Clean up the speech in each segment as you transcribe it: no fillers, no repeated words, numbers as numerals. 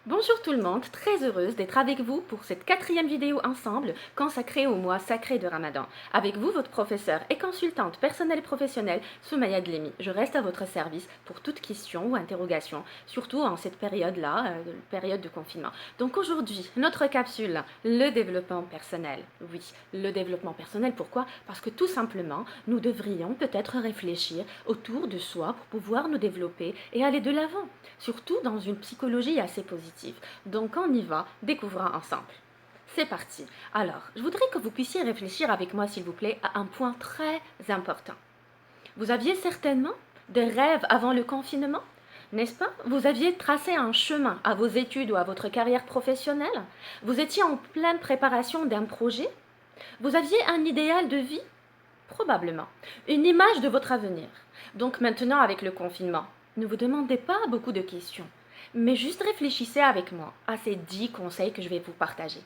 Bonjour tout le monde, très heureuse d'être avec vous pour cette quatrième vidéo ensemble consacrée au mois sacré de Ramadan. Avec vous, votre professeure et consultante personnelle et professionnelle, Soumaya Dlemi. Je reste à votre service pour toute question ou interrogation, surtout en cette période-là, période de confinement. Donc aujourd'hui, notre capsule, le développement personnel. Oui, le développement personnel, pourquoi? Parce que tout simplement, nous devrions peut-être réfléchir autour de soi pour pouvoir nous développer et aller de l'avant, surtout dans une psychologie assez positive. Donc on y va, découvrons ensemble. C'est parti. Alors, je voudrais que vous puissiez réfléchir avec moi, s'il vous plaît, à un point très important. Vous aviez certainement des rêves avant le confinement, n'est-ce pas? Vous aviez tracé un chemin à vos études ou à votre carrière professionnelle. Vous étiez en pleine préparation d'un projet. Vous aviez un idéal de vie, probablement. Une image de votre avenir. Donc maintenant, avec le confinement, ne vous demandez pas beaucoup de questions, mais juste réfléchissez avec moi à ces 10 conseils que je vais vous partager.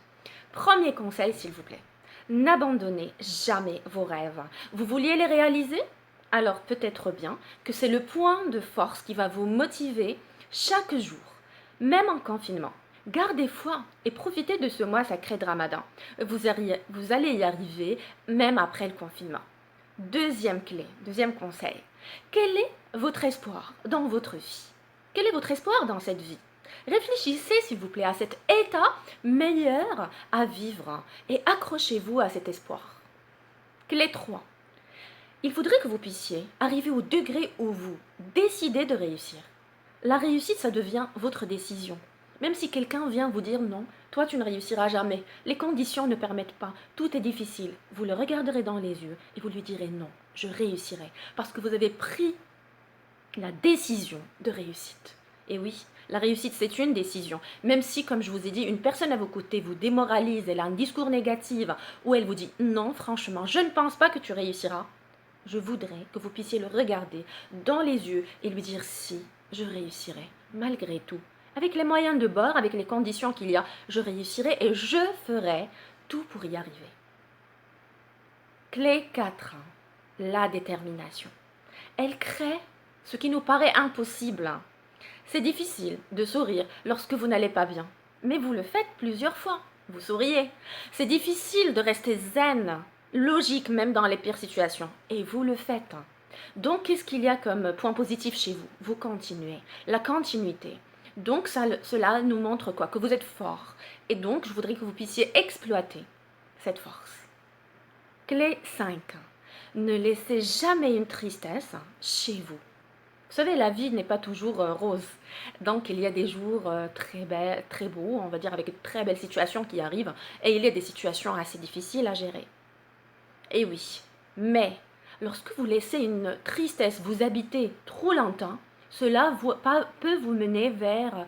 Premier conseil, s'il vous plaît. N'abandonnez jamais vos rêves. Vous vouliez les réaliser? Alors peut-être bien que c'est le point de force qui va vous motiver chaque jour, même en confinement. Gardez foi et profitez de ce mois sacré de Ramadan. Vous allez y arriver même après le confinement. Deuxième clé, deuxième conseil. Quel est votre espoir dans votre vie? Quel est votre espoir dans cette vie? Réfléchissez, s'il vous plaît, à cet état meilleur à vivre et accrochez-vous à cet espoir. Clé 3. Il faudrait que vous puissiez arriver au degré où vous décidez de réussir. La réussite, ça devient votre décision. Même si quelqu'un vient vous dire non, toi tu ne réussiras jamais, les conditions ne permettent pas, tout est difficile, vous le regarderez dans les yeux et vous lui direz non, je réussirai, parce que vous avez pris la décision de réussite. Et oui, la réussite c'est une décision, même si comme je vous ai dit, une personne à vos côtés vous démoralise, elle a un discours négatif, ou elle vous dit non franchement, je ne pense pas que tu réussiras, je voudrais que vous puissiez le regarder dans les yeux et lui dire si, je réussirai, malgré tout. Avec les moyens de bord, avec les conditions qu'il y a, je réussirai et je ferai tout pour y arriver. Clé 4. La détermination. Elle crée ce qui nous paraît impossible. C'est difficile de sourire lorsque vous n'allez pas bien, mais vous le faites plusieurs fois. Vous souriez. C'est difficile de rester zen, logique même dans les pires situations, et vous le faites. Donc, qu'est-ce qu'il y a comme point positif chez vous? Vous continuez. La continuité. Donc, cela nous montre quoi? Que vous êtes fort. Et donc, je voudrais que vous puissiez exploiter cette force. Clé 5. Ne laissez jamais une tristesse chez vous. Vous savez, la vie n'est pas toujours rose. Donc, il y a des jours très beaux, on va dire, avec de très belles situations qui arrivent. Et il y a des situations assez difficiles à gérer. Et oui, mais lorsque vous laissez une tristesse vous habiter trop longtemps, cela peut vous mener vers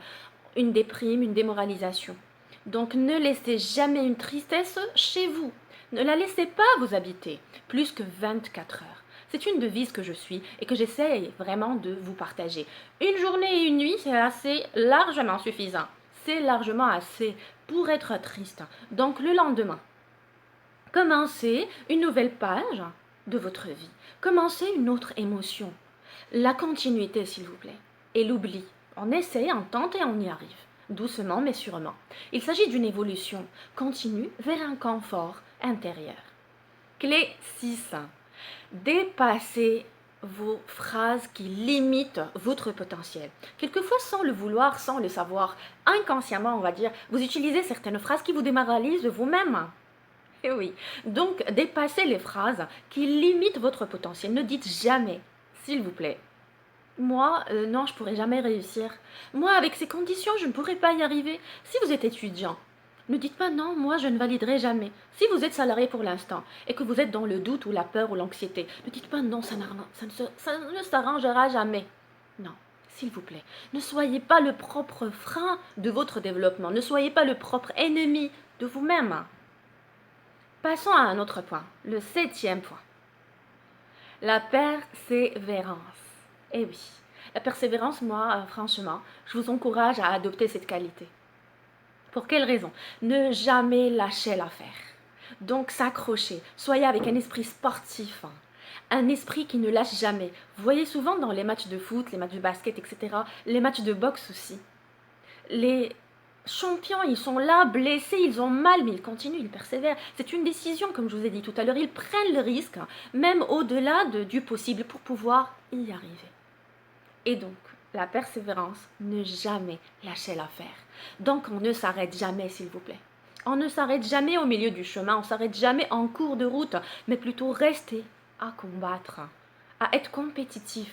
une déprime, une démoralisation. Donc ne laissez jamais une tristesse chez vous. Ne la laissez pas vous habiter plus que 24 heures. C'est une devise que je suis et que j'essaie vraiment de vous partager. Une journée et une nuit, c'est assez largement suffisant. C'est largement assez pour être triste. Donc le lendemain, commencez une nouvelle page de votre vie. Commencez une autre émotion. La continuité, s'il vous plaît. Et l'oubli. On essaie, on tente et on y arrive. Doucement mais sûrement. Il s'agit d'une évolution continue vers un confort intérieur. Clé 6. Dépassez vos phrases qui limitent votre potentiel. Quelquefois, sans le vouloir, sans le savoir, inconsciemment, on va dire, vous utilisez certaines phrases qui vous démoralisent de vous-même. Eh oui, donc dépassez les phrases qui limitent votre potentiel. Ne dites jamais, s'il vous plaît, moi, non, je pourrais jamais réussir. Moi, avec ces conditions, je ne pourrais pas y arriver. Si vous êtes étudiant, ne dites pas non, moi, je ne validerai jamais. Si vous êtes salarié pour l'instant et que vous êtes dans le doute ou la peur ou l'anxiété, ne dites pas non, ça ne s'arrangera jamais. Non, s'il vous plaît, ne soyez pas le propre frein de votre développement. Ne soyez pas le propre ennemi de vous-même. Passons à un autre point, le 7e point. La persévérance. Eh oui, la persévérance, moi, franchement, je vous encourage à adopter cette qualité. Pour quelle raison? Ne jamais lâcher l'affaire. Donc s'accrocher, soyez avec un esprit sportif, un esprit qui ne lâche jamais. Vous voyez souvent dans les matchs de foot, les matchs de basket, etc., les matchs de boxe aussi. Les champions, ils sont là, blessés, ils ont mal, mais ils continuent, ils persévèrent. C'est une décision, comme je vous ai dit tout à l'heure, ils prennent le risque, même au-delà du possible, pour pouvoir y arriver. Et donc, la persévérance, ne jamais lâcher l'affaire. Donc, on ne s'arrête jamais, s'il vous plaît. On ne s'arrête jamais au milieu du chemin, on ne s'arrête jamais en cours de route, mais plutôt rester à combattre, à être compétitif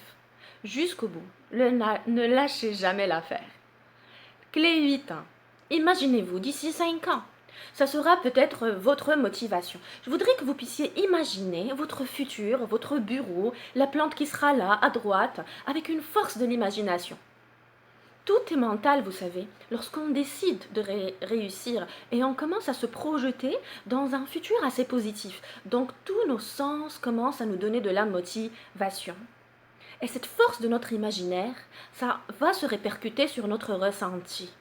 jusqu'au bout. Ne lâchez jamais l'affaire. Clé 8. Imaginez-vous d'ici 5 ans. Ça sera peut-être votre motivation. Je voudrais que vous puissiez imaginer votre futur, votre bureau, la plante qui sera là, à droite, avec une force de l'imagination. Tout est mental, vous savez, lorsqu'on décide de réussir et on commence à se projeter dans un futur assez positif. Donc tous nos sens commencent à nous donner de la motivation. Et cette force de notre imaginaire, ça va se répercuter sur notre ressenti.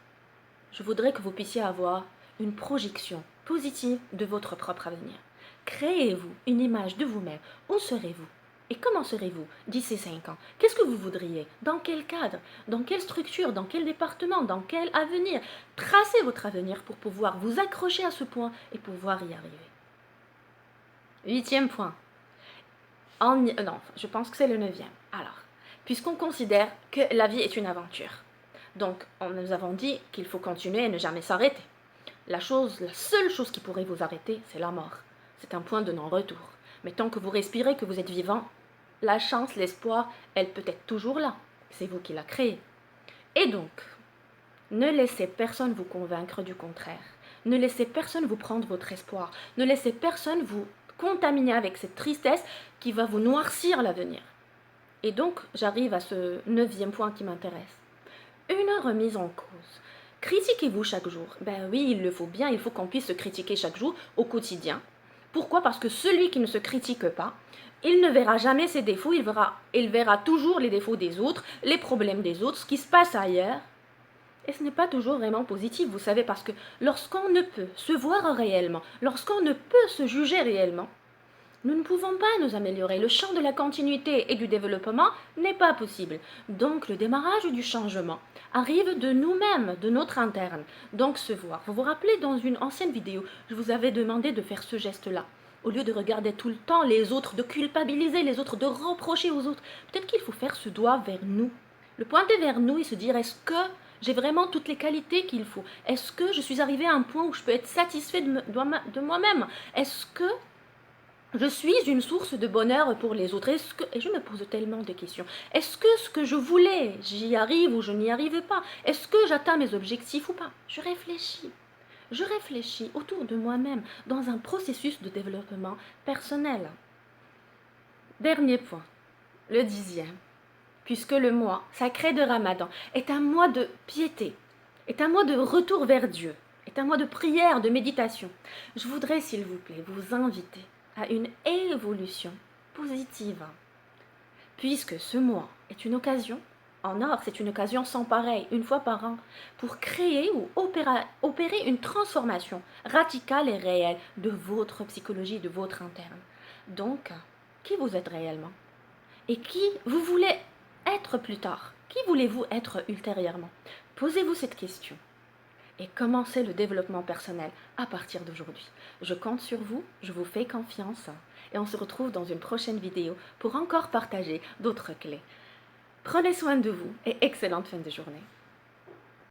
Je voudrais que vous puissiez avoir une projection positive de votre propre avenir. Créez-vous une image de vous-même. Où serez-vous? Et comment serez-vous d'ici 5 ans? Qu'est-ce que vous voudriez? Dans quel cadre? Dans quelle structure? Dans quel département? Dans quel avenir? Tracez votre avenir pour pouvoir vous accrocher à ce point et pouvoir y arriver. 8e point. Non, je pense que c'est le 9e. Alors, puisqu'on considère que la vie est une aventure, donc nous avons dit qu'il faut continuer et ne jamais s'arrêter. La seule chose qui pourrait vous arrêter, c'est la mort. C'est un point de non-retour. Mais tant que vous respirez, que vous êtes vivant, la chance, l'espoir, elle peut être toujours là. C'est vous qui la créez. Et donc, ne laissez personne vous convaincre du contraire. Ne laissez personne vous prendre votre espoir. Ne laissez personne vous contaminer avec cette tristesse qui va vous noircir l'avenir. Et donc, j'arrive à ce 9e point qui m'intéresse. Une remise en cause. Critiquez-vous chaque jour. Ben oui, il le faut bien, il faut qu'on puisse se critiquer chaque jour, au quotidien. Pourquoi? Parce que celui qui ne se critique pas, il ne verra jamais ses défauts, il verra toujours les défauts des autres, les problèmes des autres, ce qui se passe ailleurs. Et ce n'est pas toujours vraiment positif, vous savez, parce que lorsqu'on ne peut se voir réellement, lorsqu'on ne peut se juger réellement, nous ne pouvons pas nous améliorer. Le champ de la continuité et du développement n'est pas possible. Donc le démarrage du changement arrive de nous-mêmes, de notre interne. Donc se voir. Vous vous rappelez, dans une ancienne vidéo, je vous avais demandé de faire ce geste-là. Au lieu de regarder tout le temps les autres, de culpabiliser les autres, de reprocher aux autres, peut-être qu'il faut faire ce doigt vers nous. Le pointer vers nous et se dire, est-ce que j'ai vraiment toutes les qualités qu'il faut? Est-ce que je suis arrivé à un point où je peux être satisfait de moi-même? Est-ce que je suis une source de bonheur pour les autres? Et je me pose tellement de questions. Est-ce que ce que je voulais, j'y arrive ou je n'y arrive pas? Est-ce que j'atteins mes objectifs ou pas? Je réfléchis. Je réfléchis autour de moi-même dans un processus de développement personnel. Dernier point, le 10e. Puisque le mois sacré de Ramadan est un mois de piété, est un mois de retour vers Dieu, est un mois de prière, de méditation, je voudrais, s'il vous plaît, vous inviter à une évolution positive. Puisque ce mois est une occasion, en or, c'est une occasion sans pareil, une fois par an, pour créer ou opérer une transformation radicale et réelle de votre psychologie, de votre interne. Donc, qui vous êtes réellement? Et qui vous voulez être plus tard? Qui voulez-vous être ultérieurement? Posez-vous cette question et commencez le développement personnel à partir d'aujourd'hui. Je compte sur vous, je vous fais confiance et on se retrouve dans une prochaine vidéo pour encore partager d'autres clés. Prenez soin de vous et excellente fin de journée.